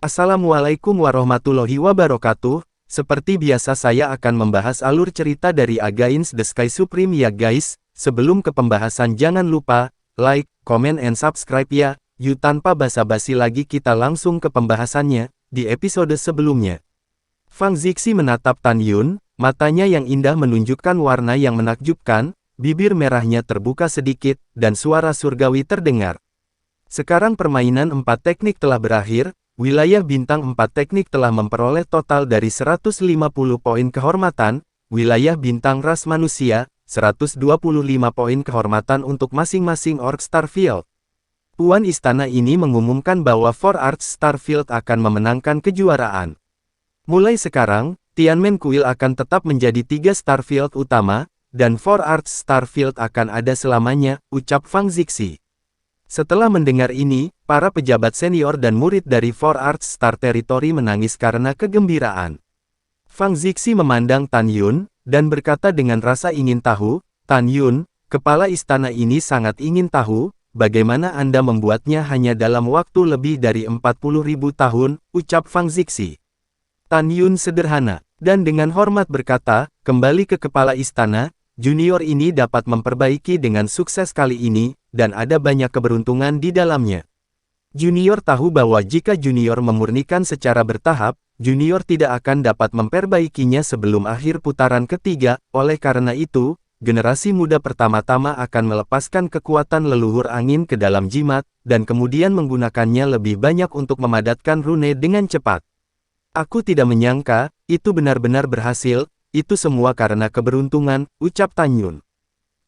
Assalamualaikum warahmatullahi wabarakatuh. Seperti biasa saya akan membahas alur cerita dari Against the Sky Supreme ya guys. Sebelum ke pembahasan jangan lupa, like, comment and subscribe ya. Yuk tanpa basa-basi lagi kita langsung ke pembahasannya, di episode sebelumnya. Fang Zixi menatap Tan Yun, matanya yang indah menunjukkan warna yang menakjubkan, bibir merahnya terbuka sedikit, dan suara surgawi terdengar. Sekarang permainan 4 teknik telah berakhir. Wilayah bintang 4 teknik telah memperoleh total dari 150 poin kehormatan, wilayah bintang ras manusia, 125 poin kehormatan untuk masing-masing Orc Starfield. Tuan istana ini mengumumkan bahwa Four Arts Starfield akan memenangkan kejuaraan. Mulai sekarang, Tianmen Kuil akan tetap menjadi 3 Starfield utama, dan Four Arts Starfield akan ada selamanya, ucap Fang Zixi. Setelah mendengar ini, para pejabat senior dan murid dari Four Arts Star Territory menangis karena kegembiraan. Fang Zixi memandang Tan Yun, dan berkata dengan rasa ingin tahu, Tan Yun, kepala istana ini sangat ingin tahu, bagaimana Anda membuatnya hanya dalam waktu lebih dari 40.000 tahun, ucap Fang Zixi. Tan Yun sederhana, dan dengan hormat berkata, kembali ke kepala istana, junior ini dapat memperbaiki dengan sukses kali ini, dan ada banyak keberuntungan di dalamnya. Junior tahu bahwa jika junior memurnikan secara bertahap, junior tidak akan dapat memperbaikinya sebelum akhir putaran ketiga, oleh karena itu, generasi muda pertama-tama akan melepaskan kekuatan leluhur angin ke dalam jimat, dan kemudian menggunakannya lebih banyak untuk memadatkan rune dengan cepat. Aku tidak menyangka, itu benar-benar berhasil, itu semua karena keberuntungan, ucap Tan Yun.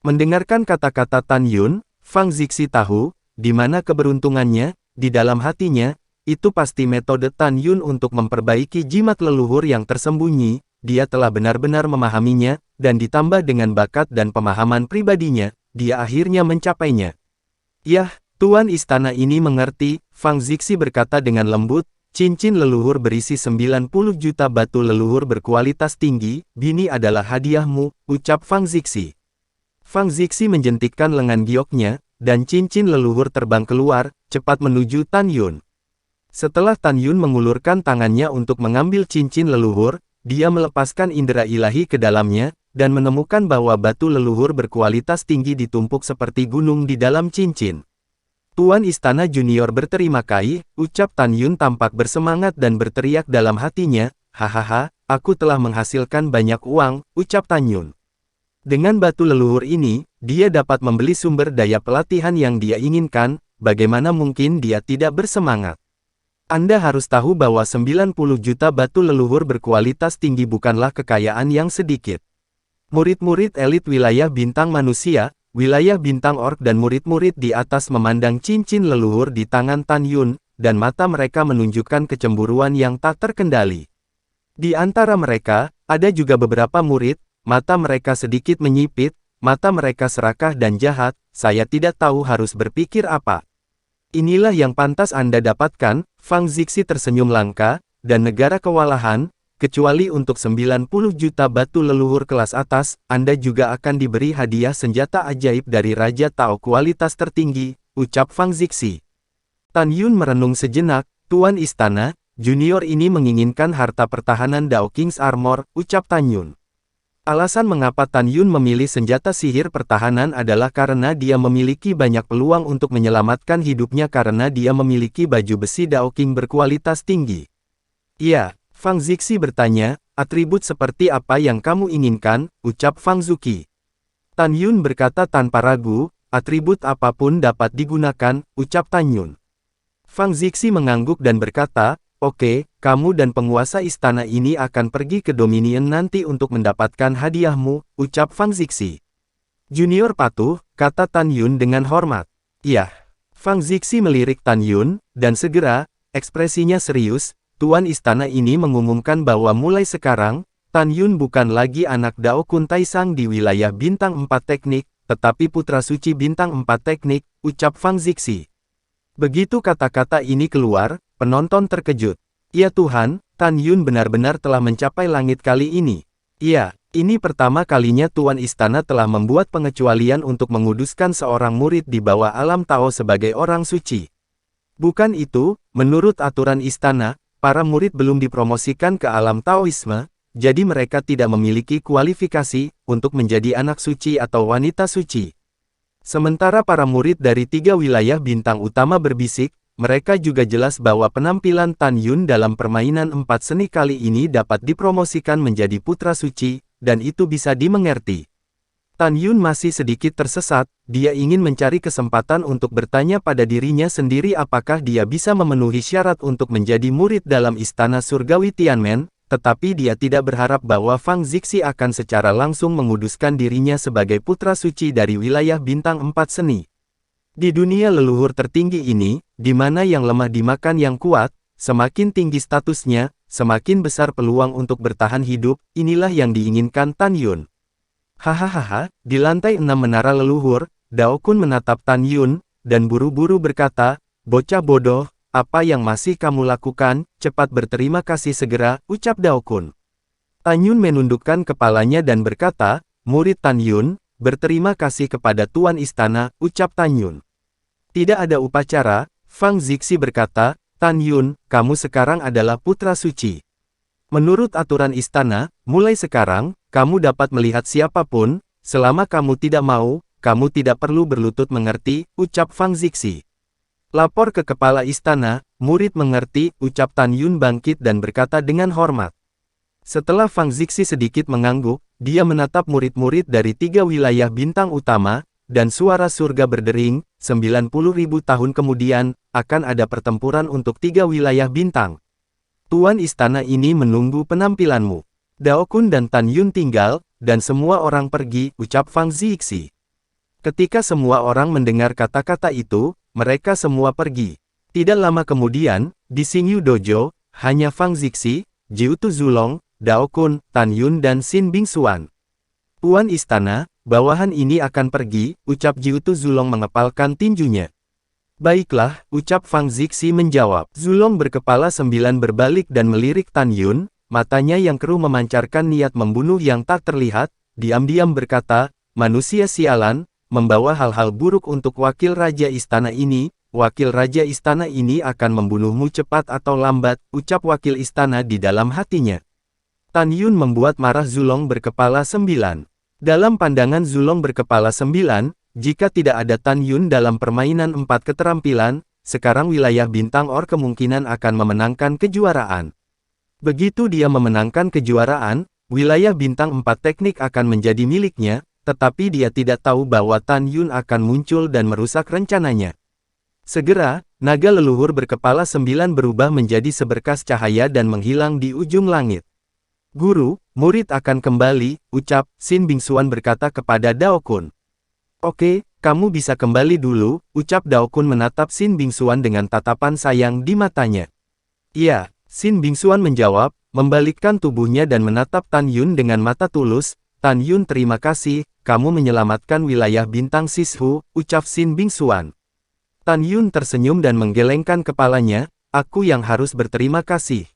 Mendengarkan kata-kata Tan Yun, Fang Zixi tahu, di mana keberuntungannya, di dalam hatinya, itu pasti metode Tan Yun untuk memperbaiki jimat leluhur yang tersembunyi, dia telah benar-benar memahaminya, dan ditambah dengan bakat dan pemahaman pribadinya, dia akhirnya mencapainya. Yah, Tuan istana ini mengerti, Fang Zixi berkata dengan lembut, cincin leluhur berisi 90 juta batu leluhur berkualitas tinggi, bini adalah hadiahmu, ucap Fang Zixi. Fang Zixi menjentikkan lengan gioknya, dan cincin leluhur terbang keluar, cepat menuju Tan Yun. Setelah Tan Yun mengulurkan tangannya untuk mengambil cincin leluhur, dia melepaskan indera ilahi ke dalamnya, dan menemukan bahwa batu leluhur berkualitas tinggi ditumpuk seperti gunung di dalam cincin. Tuan istana junior berterima kasih, ucap Tan Yun tampak bersemangat dan berteriak dalam hatinya, hahaha, aku telah menghasilkan banyak uang, ucap Tan Yun. Dengan batu leluhur ini, dia dapat membeli sumber daya pelatihan yang dia inginkan, bagaimana mungkin dia tidak bersemangat. Anda harus tahu bahwa 90 juta batu leluhur berkualitas tinggi bukanlah kekayaan yang sedikit. Murid-murid elit wilayah bintang manusia, wilayah bintang orc dan murid-murid di atas memandang cincin leluhur di tangan Tan Yun, dan mata mereka menunjukkan kecemburuan yang tak terkendali. Di antara mereka, ada juga beberapa murid, mata mereka sedikit menyipit, mata mereka serakah dan jahat, saya tidak tahu harus berpikir apa. Inilah yang pantas Anda dapatkan, Fang Zixi tersenyum langka, dan negara kewalahan, kecuali untuk 90 juta batu leluhur kelas atas, Anda juga akan diberi hadiah senjata ajaib dari Raja Tao kualitas tertinggi, ucap Fang Zixi. Tan Yun merenung sejenak, Tuan istana, junior ini menginginkan harta pertahanan Dao King's Armor, ucap Tan Yun. Alasan mengapa Tan Yun memilih senjata sihir pertahanan adalah karena dia memiliki banyak peluang untuk menyelamatkan hidupnya karena dia memiliki baju besi Dao King berkualitas tinggi. Iya, Fang Zixi bertanya, atribut seperti apa yang kamu inginkan, ucap Fang Zuki. Tan Yun berkata tanpa ragu, atribut apapun dapat digunakan, ucap Tan Yun. Fang Zixi mengangguk dan berkata, oke, kamu dan penguasa istana ini akan pergi ke Dominion nanti untuk mendapatkan hadiahmu, ucap Fang Zixi. Junior patuh, kata Tan Yun dengan hormat. Iya. Fang Zixi melirik Tan Yun, dan segera, ekspresinya serius, Tuan istana ini mengumumkan bahwa mulai sekarang, Tan Yun bukan lagi anak Dao Kun Taisang di wilayah bintang 4 teknik, tetapi putra suci bintang 4 teknik, ucap Fang Zixi. Begitu kata-kata ini keluar, penonton terkejut. Ya Tuhan, Tan Yun benar-benar telah mencapai langit kali ini. Iya, ini pertama kalinya Tuan Istana telah membuat pengecualian untuk menguduskan seorang murid di bawah alam Tao sebagai orang suci. Bukan itu, menurut aturan istana, para murid belum dipromosikan ke alam Taoisme, jadi mereka tidak memiliki kualifikasi untuk menjadi anak suci atau wanita suci. Sementara para murid dari 3 wilayah bintang utama berbisik, mereka juga jelas bahwa penampilan Tan Yun dalam permainan 4 seni kali ini dapat dipromosikan menjadi putra suci, dan itu bisa dimengerti. Tan Yun masih sedikit tersesat, dia ingin mencari kesempatan untuk bertanya pada dirinya sendiri apakah dia bisa memenuhi syarat untuk menjadi murid dalam istana surgawi Tianmen, tetapi dia tidak berharap bahwa Fang Zixi akan secara langsung menguduskan dirinya sebagai putra suci dari wilayah bintang 4 seni. Di dunia leluhur tertinggi ini, di mana yang lemah dimakan yang kuat, semakin tinggi statusnya, semakin besar peluang untuk bertahan hidup, inilah yang diinginkan Tan Yun. Hahaha, di lantai 6 menara leluhur, Dao Kun menatap Tan Yun, dan buru-buru berkata, "Bocah bodoh, apa yang masih kamu lakukan, cepat berterima kasih segera," ucap Dao Kun. Tan Yun menundukkan kepalanya dan berkata, "Murid Tan Yun, berterima kasih kepada Tuan Istana," ucap Tan Yun. Tidak ada upacara, Fang Zixi berkata, "Tan Yun, kamu sekarang adalah putra suci. Menurut aturan istana, mulai sekarang, kamu dapat melihat siapapun, selama kamu tidak mau, kamu tidak perlu berlutut mengerti," ucap Fang Zixi. "Lapor ke kepala istana," murid mengerti, ucap Tan Yun bangkit dan berkata dengan hormat. Setelah Fang Zixi sedikit mengangguk, dia menatap murid-murid dari 3 wilayah bintang utama, dan suara surga berdering, 90.000 tahun kemudian, akan ada pertempuran untuk 3 wilayah bintang. Tuan istana ini menunggu penampilanmu. Dao Kun dan Tan Yun tinggal, dan semua orang pergi, ucap Fang Zixi. Ketika semua orang mendengar kata-kata itu, mereka semua pergi. Tidak lama kemudian, di Xingyu Dojo, hanya Fang Zixi, Jiutu Zulong, Dao Kun, Tan Yun dan Xin Bingxuan. "Tuan istana, bawahan ini akan pergi," ucap Jiutu Zulong mengepalkan tinjunya. "Baiklah," ucap Fang Zixi menjawab. Zulong berkepala 9 berbalik dan melirik Tan Yun, matanya yang keruh memancarkan niat membunuh yang tak terlihat, diam-diam berkata, "Manusia sialan, membawa hal-hal buruk untuk wakil raja istana ini, wakil raja istana ini akan membunuhmu cepat atau lambat," ucap wakil istana di dalam hatinya. Tan Yun membuat marah Zulong berkepala 9. Dalam pandangan Zulong berkepala 9, jika tidak ada Tan Yun dalam permainan 4 keterampilan, sekarang wilayah bintang Or kemungkinan akan memenangkan kejuaraan. Begitu dia memenangkan kejuaraan, wilayah bintang 4 teknik akan menjadi miliknya, tetapi dia tidak tahu bahwa Tan Yun akan muncul dan merusak rencananya. Segera, naga leluhur berkepala 9 berubah menjadi seberkas cahaya dan menghilang di ujung langit. "Guru, murid akan kembali," ucap Xin Bingxuan berkata kepada Dao Kun. "Oke, kamu bisa kembali dulu," ucap Dao Kun menatap Xin Bingxuan dengan tatapan sayang di matanya. "Iya," Xin Bingxuan menjawab, membalikkan tubuhnya dan menatap Tan Yun dengan mata tulus. "Tan Yun, terima kasih, kamu menyelamatkan wilayah bintang Sishu," ucap Xin Bingxuan. Tan Yun tersenyum dan menggelengkan kepalanya, "Aku yang harus berterima kasih.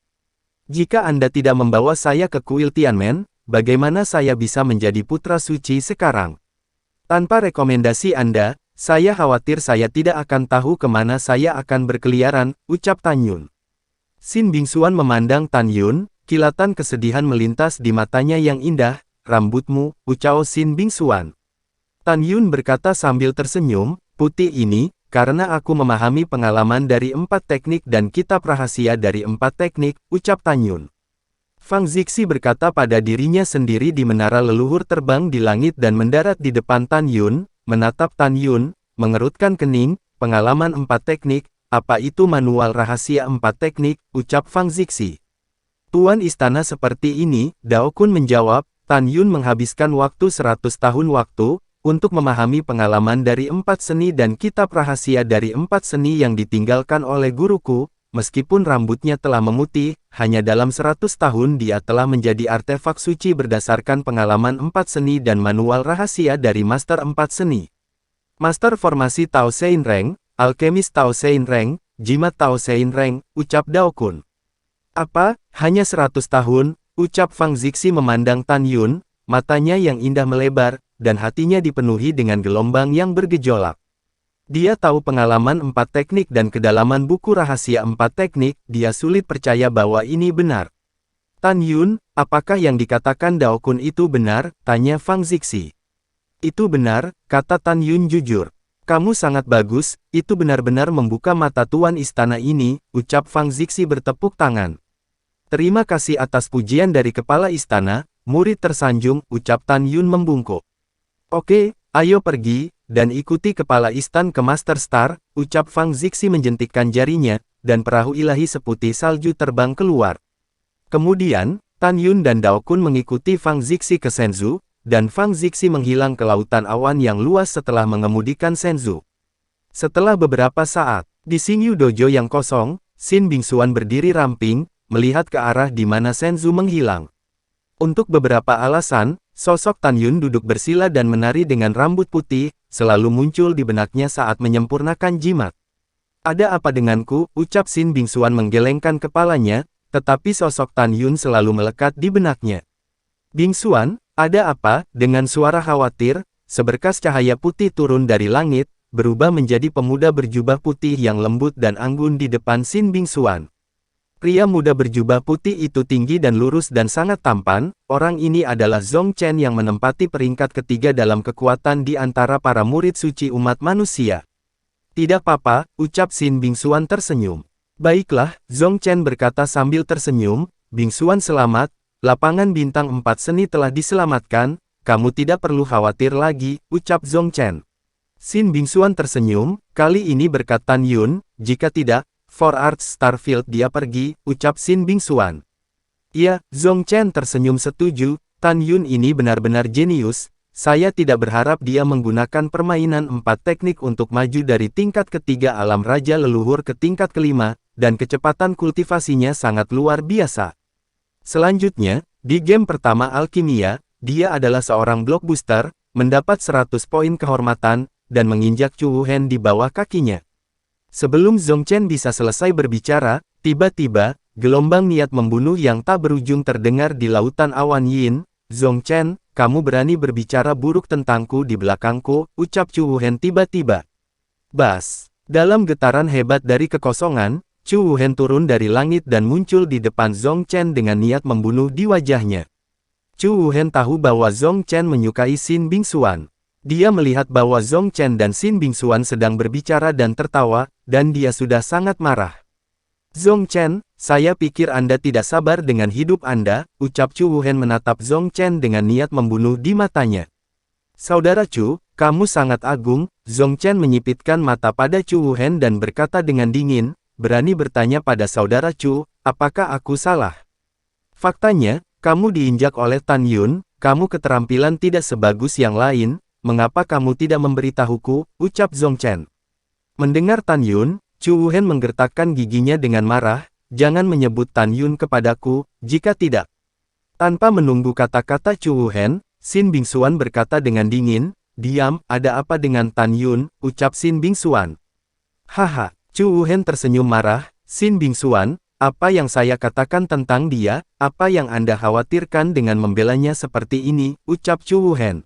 Jika Anda tidak membawa saya ke kuil Tianmen, bagaimana saya bisa menjadi putra suci sekarang? Tanpa rekomendasi Anda, saya khawatir saya tidak akan tahu kemana saya akan berkeliaran," ucap Tan Yun. Xin Bingxuan memandang Tan Yun, kilatan kesedihan melintas di matanya yang indah. "Rambutmu," ucap Xin Bingxuan. Tan Yun berkata sambil tersenyum, "Putih ini, karena aku memahami pengalaman dari 4 teknik dan kitab rahasia dari 4 teknik," ucap Tan Yun. Fang Zixi berkata pada dirinya sendiri di menara leluhur terbang di langit dan mendarat di depan Tan Yun, menatap Tan Yun, mengerutkan kening, "Pengalaman 4 teknik, apa itu manual rahasia 4 teknik," ucap Fang Zixi. "Tuan istana seperti ini," Dao Kun menjawab, "Tan Yun menghabiskan waktu 100 tahun waktu, untuk memahami pengalaman dari 4 seni dan kitab rahasia dari 4 seni yang ditinggalkan oleh guruku, meskipun rambutnya telah memutih, hanya dalam 100 tahun dia telah menjadi artefak suci berdasarkan pengalaman 4 seni dan manual rahasia dari Master 4 seni. Master formasi Tao Sein Reng, Alkemis Tao Sein Reng, Jimat Tao Sein Reng," ucap Dao Kun. "Apa, hanya 100 tahun?" ucap Fang Zixi memandang Tan Yun, matanya yang indah melebar, dan hatinya dipenuhi dengan gelombang yang bergejolak. Dia tahu pengalaman 4 teknik dan kedalaman buku rahasia 4 teknik, dia sulit percaya bahwa ini benar. Tan Yun, apakah yang dikatakan Dao Kun itu benar? Tanya Fang Zixi. Itu benar, kata Tan Yun jujur. Kamu sangat bagus, itu benar-benar membuka mata tuan istana ini, ucap Fang Zixi bertepuk tangan. Terima kasih atas pujian dari kepala istana, murid tersanjung, ucap Tan Yun membungkuk. Oke, ayo pergi, dan ikuti kepala istan ke Master Star, ucap Fang Zixi menjentikkan jarinya, dan perahu ilahi seputih salju terbang keluar. Kemudian, Tan Yun dan Dao Kun mengikuti Fang Zixi ke Shenzhou, dan Fang Zixi menghilang ke lautan awan yang luas setelah mengemudikan Shenzhou. Setelah beberapa saat, di Xingyu Dojo yang kosong, Xin Bingxuan berdiri ramping, melihat ke arah di mana Shenzhou menghilang. Untuk beberapa alasan, sosok Tan Yun duduk bersila dan menari dengan rambut putih, selalu muncul di benaknya saat menyempurnakan jimat. Ada apa denganku, ucap Xin Bingxuan menggelengkan kepalanya, tetapi sosok Tan Yun selalu melekat di benaknya. Bingxuan, ada apa? Dengan suara khawatir, seberkas cahaya putih turun dari langit, berubah menjadi pemuda berjubah putih yang lembut dan anggun di depan Xin Bingxuan. Pria muda berjubah putih itu tinggi dan lurus dan sangat tampan, orang ini adalah Zhong Chen yang menempati peringkat ketiga dalam kekuatan di antara para murid suci umat manusia. Tidak apa-apa, ucap Xin Bingxuan tersenyum. Baiklah, Zhong Chen berkata sambil tersenyum, Bingxuan selamat, lapangan bintang 4 seni telah diselamatkan, kamu tidak perlu khawatir lagi, ucap Zhong Chen. Xin Bingxuan tersenyum, kali ini berkat Tan Yun, jika tidak, For Arts Starfield dia pergi, ucap Xin Bingxuan. Iya, Zhong Chen tersenyum setuju, Tan Yun ini benar-benar jenius, saya tidak berharap dia menggunakan permainan 4 teknik untuk maju dari tingkat ketiga alam raja leluhur ke tingkat kelima, dan kecepatan kultivasinya sangat luar biasa. Selanjutnya, di game pertama alkimia, dia adalah seorang blockbuster, mendapat 100 poin kehormatan, dan menginjak Chu Wuhen di bawah kakinya. Sebelum Zhong Chen bisa selesai berbicara, tiba-tiba, gelombang niat membunuh yang tak berujung terdengar di lautan awan Yin. Zhong Chen, kamu berani berbicara buruk tentangku di belakangku, ucap Chu Wuhen tiba-tiba. Bas! Dalam getaran hebat dari kekosongan, Chu Wuhen turun dari langit dan muncul di depan Zhong Chen dengan niat membunuh di wajahnya. Chu Wuhen tahu bahwa Zhong Chen menyukai Xin Bingxuan. Dia melihat bahwa Zhong Chen dan Xin Bingxuan sedang berbicara dan tertawa, dan dia sudah sangat marah. Zhong Chen, saya pikir Anda tidak sabar dengan hidup Anda, ucap Chu Wuhen menatap Zhong Chen dengan niat membunuh di matanya. Saudara Chu, kamu sangat agung, Zhong Chen menyipitkan mata pada Chu Wuhen dan berkata dengan dingin, berani bertanya pada saudara Chu, apakah aku salah? Faktanya, kamu diinjak oleh Tan Yun, kamu keterampilan tidak sebagus yang lain, mengapa kamu tidak memberitahuku, ucap Zhong Chen. Mendengar Tan Yun, Chu Wuhen menggertakkan giginya dengan marah, jangan menyebut Tan Yun kepadaku, jika tidak. Tanpa menunggu kata-kata Chu Wuhen, Xin Bingxuan berkata dengan dingin, diam, ada apa dengan Tan Yun, ucap Xin Bingxuan. Haha, Chu Wuhen tersenyum marah, Xin Bingxuan, apa yang saya katakan tentang dia, apa yang Anda khawatirkan dengan membelanya seperti ini, ucap Chu Wuhen.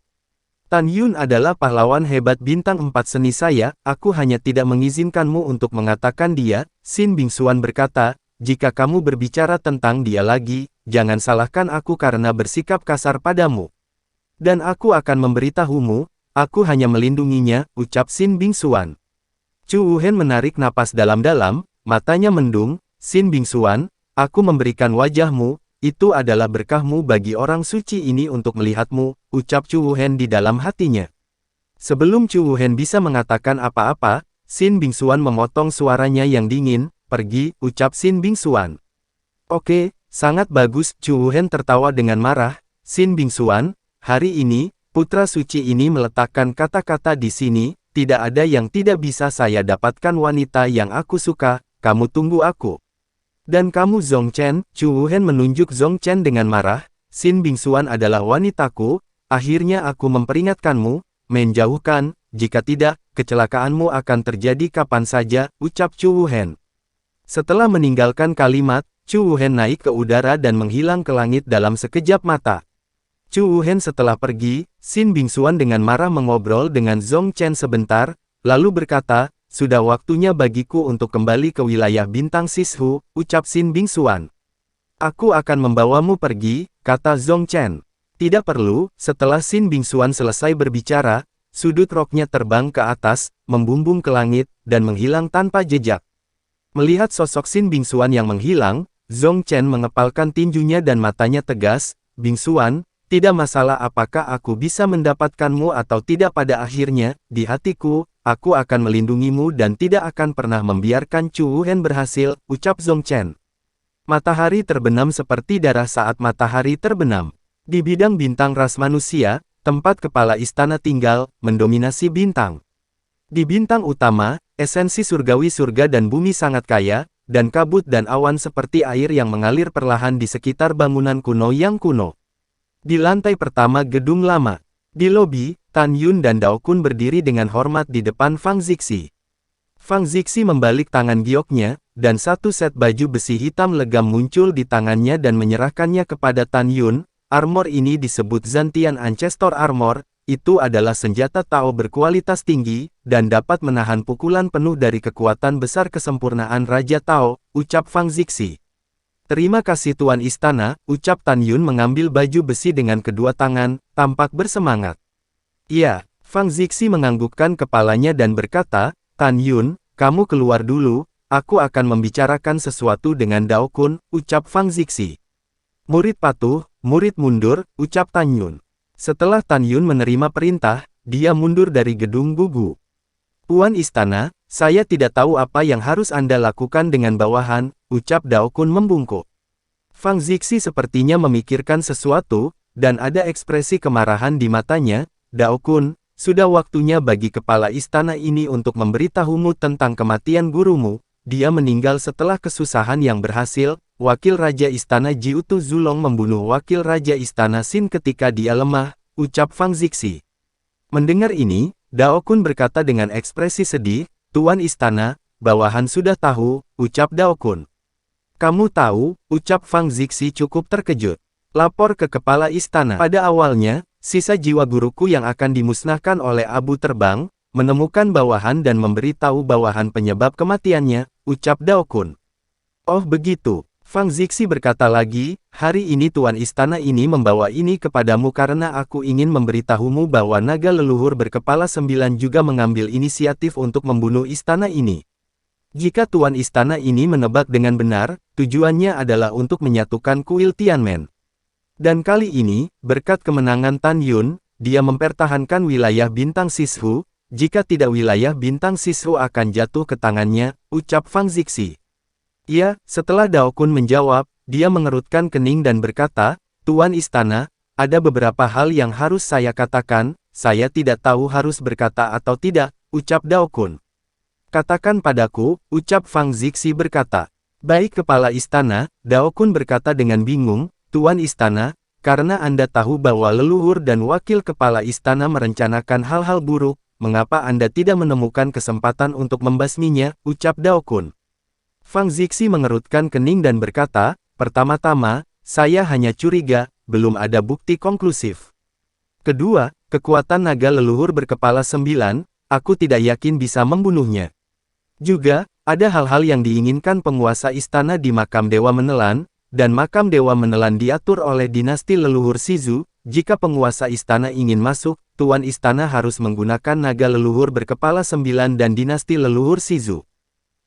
Tan Yun adalah pahlawan hebat bintang 4 seni saya, aku hanya tidak mengizinkanmu untuk mengatakan dia, Xin Bingxuan berkata, jika kamu berbicara tentang dia lagi, jangan salahkan aku karena bersikap kasar padamu. Dan aku akan memberitahumu, aku hanya melindunginya, ucap Xin Bingxuan. Chu Wuhen menarik napas dalam-dalam, matanya mendung, Xin Bingxuan, aku memberikan wajahmu, itu adalah berkahmu bagi orang suci ini untuk melihatmu, ucap Chu Wuhen di dalam hatinya. Sebelum Chu Wuhen bisa mengatakan apa-apa, Xin Bingxuan memotong suaranya yang dingin, pergi, ucap Xin Bingxuan. Oke, sangat bagus, Chu Wuhen tertawa dengan marah, Xin Bingxuan, hari ini, putra suci ini meletakkan kata-kata di sini, tidak ada yang tidak bisa saya dapatkan wanita yang aku suka, kamu tunggu aku. Dan kamu Zhong Chen, Chu Wuhen menunjuk Zhong Chen dengan marah, Xin Bingxuan adalah wanitaku, akhirnya aku memperingatkanmu, menjauhkan, jika tidak, kecelakaanmu akan terjadi kapan saja, ucap Chu Wuhen. Setelah meninggalkan kalimat, Chu Wuhen naik ke udara dan menghilang ke langit dalam sekejap mata. Chu Wuhen setelah pergi, Xin Bingxuan dengan marah mengobrol dengan Zhong Chen sebentar, lalu berkata, sudah waktunya bagiku untuk kembali ke wilayah bintang Sishu, ucap Xin Bingxuan. Aku akan membawamu pergi, kata Zhong Chen. Tidak perlu, setelah Xin Bingxuan selesai berbicara, sudut roknya terbang ke atas, membumbung ke langit, dan menghilang tanpa jejak. Melihat sosok Xin Bingxuan yang menghilang, Zhong Chen mengepalkan tinjunya dan matanya tegas, Bingxuan, tidak masalah apakah aku bisa mendapatkanmu atau tidak pada akhirnya, di hatiku, aku akan melindungimu dan tidak akan pernah membiarkan Chu Wuhen berhasil, ucap Zhong Chen. Matahari terbenam seperti darah saat matahari terbenam. Di bidang bintang ras manusia, tempat kepala istana tinggal, mendominasi bintang. Di bintang utama, esensi surgawi surga dan bumi sangat kaya, dan kabut dan awan seperti air yang mengalir perlahan di sekitar bangunan kuno yang kuno. Di lantai pertama gedung lama. Di lobi, Tan Yun dan Dao Kun berdiri dengan hormat di depan Fang Zixi. Fang Zixi membalik tangan gioknya, dan satu set baju besi hitam legam muncul di tangannya dan menyerahkannya kepada Tan Yun. Armor ini disebut Zantian Ancestor Armor, itu adalah senjata Tao berkualitas tinggi, dan dapat menahan pukulan penuh dari kekuatan besar kesempurnaan Raja Tao, ucap Fang Zixi. Terima kasih Tuan Istana, ucap Tan Yun mengambil baju besi dengan kedua tangan, tampak bersemangat. Iya, Fang Zixi menganggukkan kepalanya dan berkata, Tan Yun, kamu keluar dulu, aku akan membicarakan sesuatu dengan Dao Kun, ucap Fang Zixi. Murid patuh, murid mundur, ucap Tan Yun. Setelah Tan Yun menerima perintah, dia mundur dari gedung gugu. Tuan Istana, saya tidak tahu apa yang harus Anda lakukan dengan bawahan, ucap Dao Kun membungkuk. Fang Zixi sepertinya memikirkan sesuatu, dan ada ekspresi kemarahan di matanya. Dao Kun, sudah waktunya bagi kepala istana ini untuk memberitahumu tentang kematian gurumu. Dia meninggal setelah kesusahan yang berhasil. Wakil Raja Istana Jiutu Zulong membunuh Wakil Raja Istana Xin ketika dia lemah, ucap Fang Zixi. Mendengar ini, Dao Kun berkata dengan ekspresi sedih, Tuan Istana, bawahan sudah tahu, ucap Dao Kun. Kamu tahu, ucap Fang Zixi cukup terkejut. Lapor ke kepala istana. Pada awalnya, sisa jiwa guruku yang akan dimusnahkan oleh abu terbang, menemukan bawahan dan memberitahu bawahan penyebab kematiannya, ucap Dao Kun. Oh begitu. Fang Zixi berkata lagi, hari ini Tuan Istana ini membawa ini kepadamu karena aku ingin memberitahumu bahwa naga leluhur berkepala 9 juga mengambil inisiatif untuk membunuh istana ini. Jika Tuan Istana ini menebak dengan benar, tujuannya adalah untuk menyatukan kuil Tianmen. Dan kali ini, berkat kemenangan Tan Yun, dia mempertahankan wilayah bintang Sishu, jika tidak wilayah bintang Sishu akan jatuh ke tangannya, ucap Fang Zixi. Ya, setelah Dao Kun menjawab, dia mengerutkan kening dan berkata, Tuan Istana, ada beberapa hal yang harus saya katakan, saya tidak tahu harus berkata atau tidak, ucap Dao Kun. Katakan padaku, ucap Fang Zixi berkata. Baik kepala istana, Dao Kun berkata dengan bingung, Tuan Istana, karena Anda tahu bahwa leluhur dan wakil kepala istana merencanakan hal-hal buruk, mengapa Anda tidak menemukan kesempatan untuk membasminya, ucap Dao Kun. Fang Zixi mengerutkan kening dan berkata, pertama-tama, saya hanya curiga, belum ada bukti konklusif. Kedua, kekuatan naga leluhur berkepala 9, aku tidak yakin bisa membunuhnya. Juga, ada hal-hal yang diinginkan penguasa istana di makam Dewa Menelan, dan makam Dewa Menelan diatur oleh dinasti leluhur Shizu. Jika penguasa istana ingin masuk, Tuan Istana harus menggunakan naga leluhur berkepala 9 dan dinasti leluhur Shizu.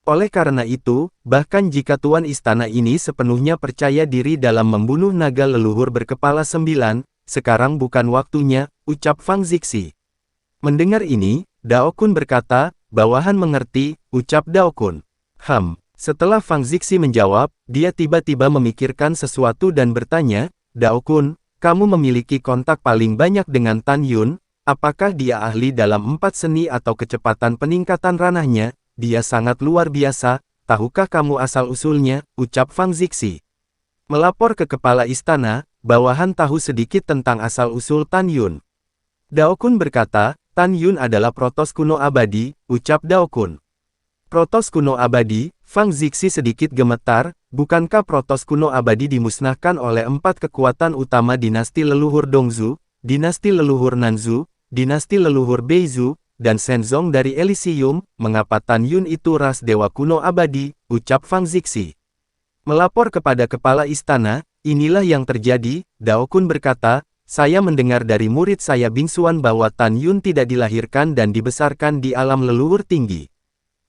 Oleh karena itu, bahkan jika Tuan Istana ini sepenuhnya percaya diri dalam membunuh naga leluhur berkepala 9, sekarang bukan waktunya, ucap Fang Zixi. Mendengar ini, Dao Kun berkata, bawahan mengerti, ucap Dao Kun. Setelah Fang Zixi menjawab, dia tiba-tiba memikirkan sesuatu dan bertanya, Dao Kun, kamu memiliki kontak paling banyak dengan Tan Yun, apakah dia ahli dalam 4 seni atau kecepatan peningkatan ranahnya? Dia sangat luar biasa, tahukah kamu asal-usulnya, ucap Fang Zixi. Melapor ke kepala istana, bawahan tahu sedikit tentang asal-usul Tan Yun. Dao Kun berkata, Tan Yun adalah protos kuno abadi, ucap Dao Kun. Protos kuno abadi, Fang Zixi sedikit gemetar, bukankah protos kuno abadi dimusnahkan oleh 4 kekuatan utama dinasti leluhur Dongzu, dinasti leluhur Nanzu, dinasti leluhur Beizu, dan Shenzong dari Elysium, mengapa Tan Yun itu ras dewa kuno abadi, ucap Fang Zixi. Melapor kepada kepala istana, inilah yang terjadi, Dao Kun berkata, saya mendengar dari murid saya Bingsuan bahwa Tan Yun tidak dilahirkan dan dibesarkan di alam leluhur tinggi.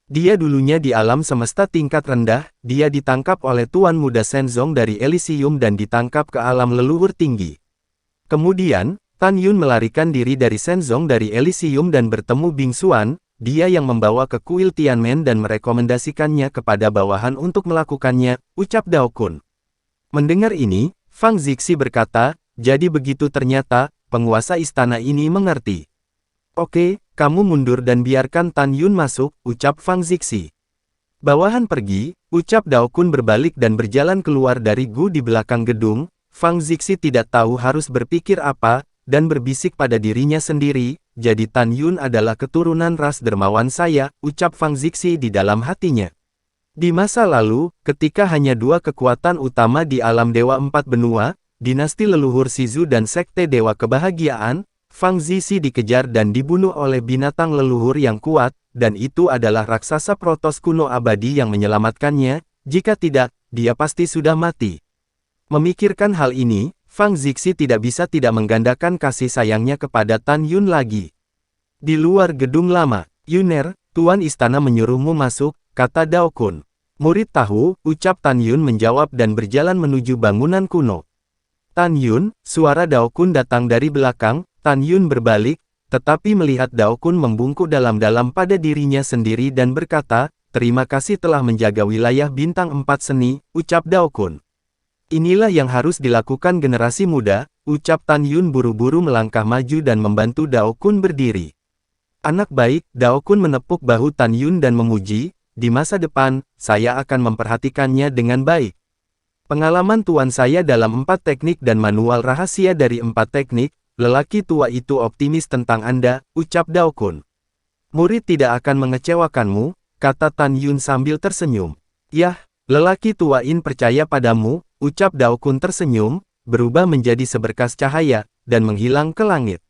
Dia dulunya di alam semesta tingkat rendah, dia ditangkap oleh Tuan Muda Shenzong dari Elysium dan ditangkap ke alam leluhur tinggi. Kemudian, Tan Yun melarikan diri dari Shenzong dari Elysium dan bertemu Bingsuan, dia yang membawa ke kuil Tianmen dan merekomendasikannya kepada bawahan untuk melakukannya, ucap Dao Kun. Mendengar ini, Fang Zixi berkata, jadi begitu ternyata, penguasa istana ini mengerti. Oke, kamu mundur dan biarkan Tan Yun masuk, ucap Fang Zixi. Bawahan pergi, ucap Dao Kun berbalik dan berjalan keluar dari gu di belakang gedung. Fang Zixi tidak tahu harus berpikir apa, dan berbisik pada dirinya sendiri, jadi Tan Yun adalah keturunan ras dermawan saya, ucap Fang Zixi di dalam hatinya. Di masa lalu, ketika hanya dua kekuatan utama di alam Dewa Empat Benua, dinasti leluhur Shizu dan Sekte Dewa Kebahagiaan, Fang Zixi dikejar dan dibunuh oleh binatang leluhur yang kuat, dan itu adalah raksasa Protos kuno abadi yang menyelamatkannya, jika tidak, dia pasti sudah mati. Memikirkan hal ini, Fang Zixi tidak bisa tidak menggandakan kasih sayangnya kepada Tan Yun lagi. Di luar gedung lama, Yuner, Tuan Istana menyuruhmu masuk, kata Dao Kun. Murid tahu, ucap Tan Yun menjawab dan berjalan menuju bangunan kuno. Tan Yun, suara Dao Kun datang dari belakang. Tan Yun berbalik, tetapi melihat Dao Kun membungkuk dalam-dalam pada dirinya sendiri dan berkata, terima kasih telah menjaga wilayah bintang 4 seni, ucap Dao Kun. Inilah yang harus dilakukan generasi muda, ucap Tan Yun buru-buru melangkah maju dan membantu Dao Kun berdiri. Anak baik, Dao Kun menepuk bahu Tan Yun dan memuji, di masa depan, saya akan memperhatikannya dengan baik. Pengalaman tuan saya dalam 4 teknik dan manual rahasia dari 4 teknik, lelaki tua itu optimis tentang Anda, ucap Dao Kun. Murid tidak akan mengecewakanmu, kata Tan Yun sambil tersenyum. Yah, lelaki tua ini percaya padamu, ucap Dao Kun tersenyum, berubah menjadi seberkas cahaya, dan menghilang ke langit.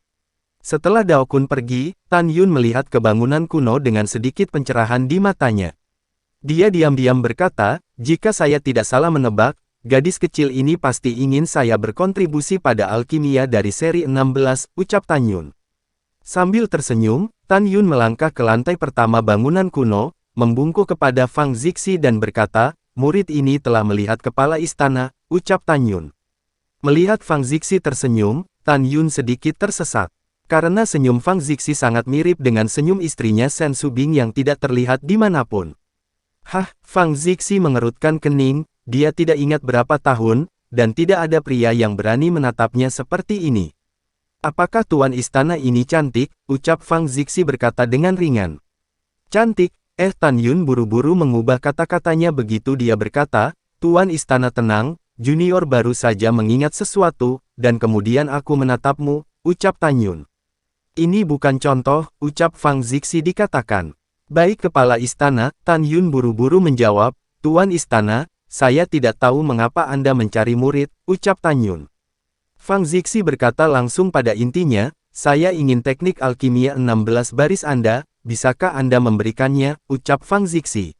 Setelah Dao Kun pergi, Tan Yun melihat ke bangunan kuno dengan sedikit pencerahan di matanya. Dia diam-diam berkata, jika saya tidak salah menebak, gadis kecil ini pasti ingin saya berkontribusi pada alkimia dari seri 16, ucap Tan Yun. Sambil tersenyum, Tan Yun melangkah ke lantai pertama bangunan kuno, membungkuk kepada Fang Zixi dan berkata, murid ini telah melihat kepala istana, ucap Tan Yun. Melihat Fang Zixi tersenyum, Tan Yun sedikit tersesat. Karena senyum Fang Zixi sangat mirip dengan senyum istrinya Shen Subing yang tidak terlihat dimanapun. Hah, Fang Zixi mengerutkan kening. Dia tidak ingat berapa tahun, dan tidak ada pria yang berani menatapnya seperti ini. Apakah tuan istana ini cantik? Ucap Fang Zixi berkata dengan ringan. Cantik, Tan Yun buru-buru mengubah kata-katanya begitu dia berkata, tuan istana tenang, junior baru saja mengingat sesuatu, dan kemudian aku menatapmu, ucap Tan Yun. Ini bukan contoh, ucap Fang Zixi dikatakan. Baik kepala istana, Tan Yun buru-buru menjawab, tuan istana, saya tidak tahu mengapa Anda mencari murid, ucap Tan Yun. Fang Zixi berkata langsung pada intinya, saya ingin teknik alkimia 16 baris Anda, bisakah Anda memberikannya, ucap Fang Zixi.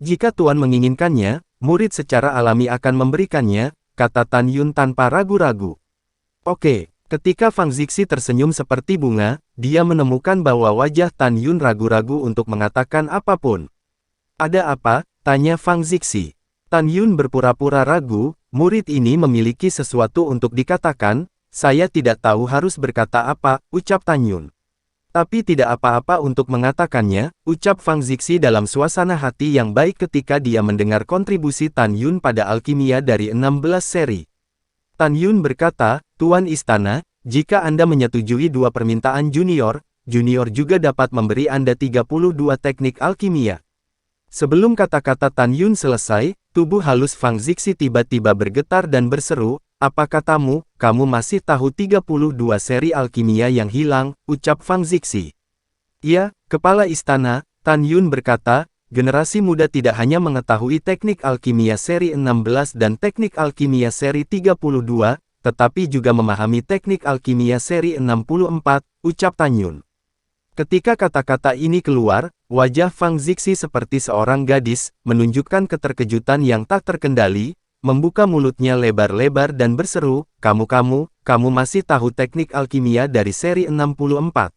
Jika Tuan menginginkannya, murid secara alami akan memberikannya, kata Tan Yun tanpa ragu-ragu. Oke, ketika Fang Zixi tersenyum seperti bunga, dia menemukan bahwa wajah Tan Yun ragu-ragu untuk mengatakan apapun. Ada apa? Tanya Fang Zixi. Tan Yun berpura-pura ragu, murid ini memiliki sesuatu untuk dikatakan, saya tidak tahu harus berkata apa, ucap Tan Yun. Tapi tidak apa-apa untuk mengatakannya, ucap Fang Zixi dalam suasana hati yang baik ketika dia mendengar kontribusi Tan Yun pada alkimia dari 16 seri. Tan Yun berkata, Tuan Istana, jika Anda menyetujui 2 permintaan junior, junior juga dapat memberi Anda 32 teknik alkimia. Sebelum kata-kata Tan Yun selesai, tubuh halus Fang Zixi tiba-tiba bergetar dan berseru, apa katamu, kamu masih tahu 32 seri alkimia yang hilang, ucap Fang Zixi. Ya, kepala istana, Tan Yun berkata, generasi muda tidak hanya mengetahui teknik alkimia seri 16 dan teknik alkimia seri 32, tetapi juga memahami teknik alkimia seri 64, ucap Tan Yun. Ketika kata-kata ini keluar, wajah Fang Zixi seperti seorang gadis, menunjukkan keterkejutan yang tak terkendali, membuka mulutnya lebar-lebar dan berseru, kamu masih tahu teknik alkimia dari seri 64.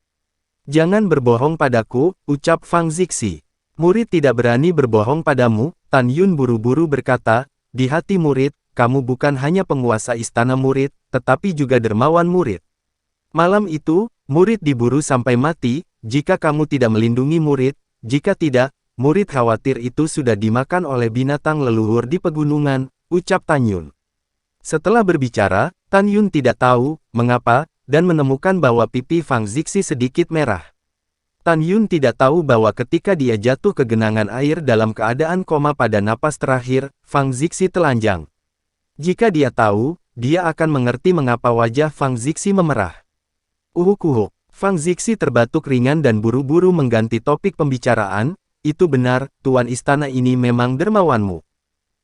Jangan berbohong padaku, ucap Fang Zixi. Murid tidak berani berbohong padamu, Tan Yun buru-buru berkata, di hati murid, kamu bukan hanya penguasa istana murid, tetapi juga dermawan murid. Malam itu, murid diburu sampai mati, jika kamu tidak melindungi murid, jika tidak, murid khawatir itu sudah dimakan oleh binatang leluhur di pegunungan, ucap Tan Yun. Setelah berbicara, Tan Yun tidak tahu mengapa, dan menemukan bahwa pipi Fang Zixi sedikit merah. Tan Yun tidak tahu bahwa ketika dia jatuh ke genangan air dalam keadaan koma pada napas terakhir, Fang Zixi telanjang. Jika dia tahu, dia akan mengerti mengapa wajah Fang Zixi memerah. Uhuk-uhuk, Fang Zixi terbatuk ringan dan buru-buru mengganti topik pembicaraan, itu benar, tuan istana ini memang dermawanmu.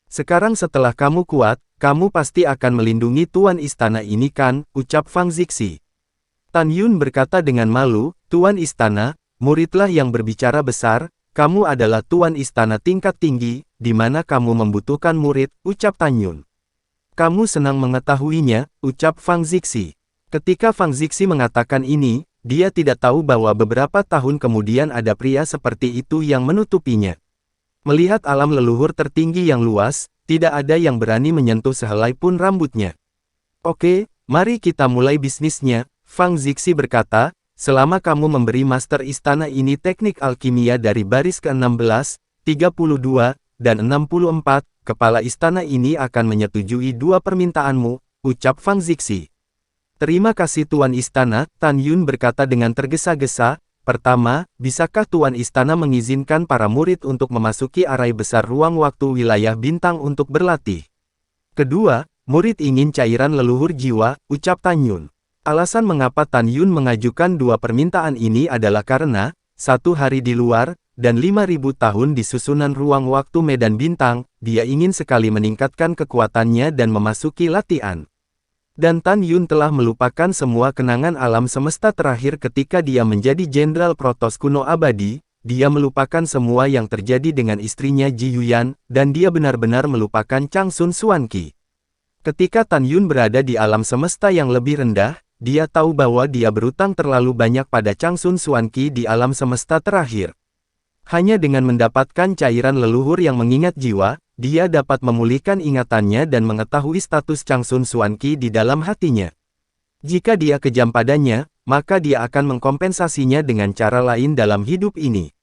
Sekarang setelah kamu kuat, kamu pasti akan melindungi tuan istana ini kan, ucap Fang Zixi. Tan Yun berkata dengan malu, tuan istana, muridlah yang berbicara besar, kamu adalah tuan istana tingkat tinggi, di mana kamu membutuhkan murid, ucap Tan Yun. Kamu senang mengetahuinya, ucap Fang Zixi. Ketika Fang Zixi mengatakan ini, dia tidak tahu bahwa beberapa tahun kemudian ada pria seperti itu yang menutupinya. Melihat alam leluhur tertinggi yang luas, tidak ada yang berani menyentuh sehelai pun rambutnya. Oke, mari kita mulai bisnisnya, Fang Zixi berkata, selama kamu memberi master istana ini teknik alkimia dari baris ke-16, 32, dan 64, kepala istana ini akan menyetujui dua permintaanmu, ucap Fang Zixi. Terima kasih Tuan Istana, Tan Yun berkata dengan tergesa-gesa. Pertama, bisakah Tuan Istana mengizinkan para murid untuk memasuki arai besar ruang waktu wilayah bintang untuk berlatih? Kedua, murid ingin cairan leluhur jiwa, ucap Tan Yun. Alasan mengapa Tan Yun mengajukan dua permintaan ini adalah karena, 1 hari di luar, dan 5.000 tahun di susunan ruang waktu medan bintang, dia ingin sekali meningkatkan kekuatannya dan memasuki latihan. Dan Tan Yun telah melupakan semua kenangan alam semesta terakhir ketika dia menjadi Jenderal Protoss kuno abadi, dia melupakan semua yang terjadi dengan istrinya Ji Yuyan, dan dia benar-benar melupakan Chang Sun Xuanqi. Ketika Tan Yun berada di alam semesta yang lebih rendah, dia tahu bahwa dia berutang terlalu banyak pada Chang Sun Xuanqi di alam semesta terakhir. Hanya dengan mendapatkan cairan leluhur yang mengingat jiwa, dia dapat memulihkan ingatannya dan mengetahui status Chang Sun Xuanqi di dalam hatinya. Jika dia kejam padanya, maka dia akan mengkompensasinya dengan cara lain dalam hidup ini.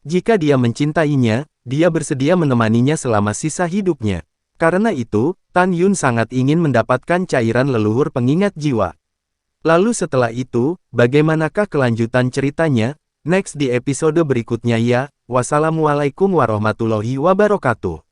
Jika dia mencintainya, dia bersedia menemaninya selama sisa hidupnya. Karena itu, Tan Yun sangat ingin mendapatkan cairan leluhur pengingat jiwa. Lalu setelah itu, bagaimanakah kelanjutan ceritanya? Next di episode berikutnya ya. Wassalamualaikum warahmatullahi wabarakatuh.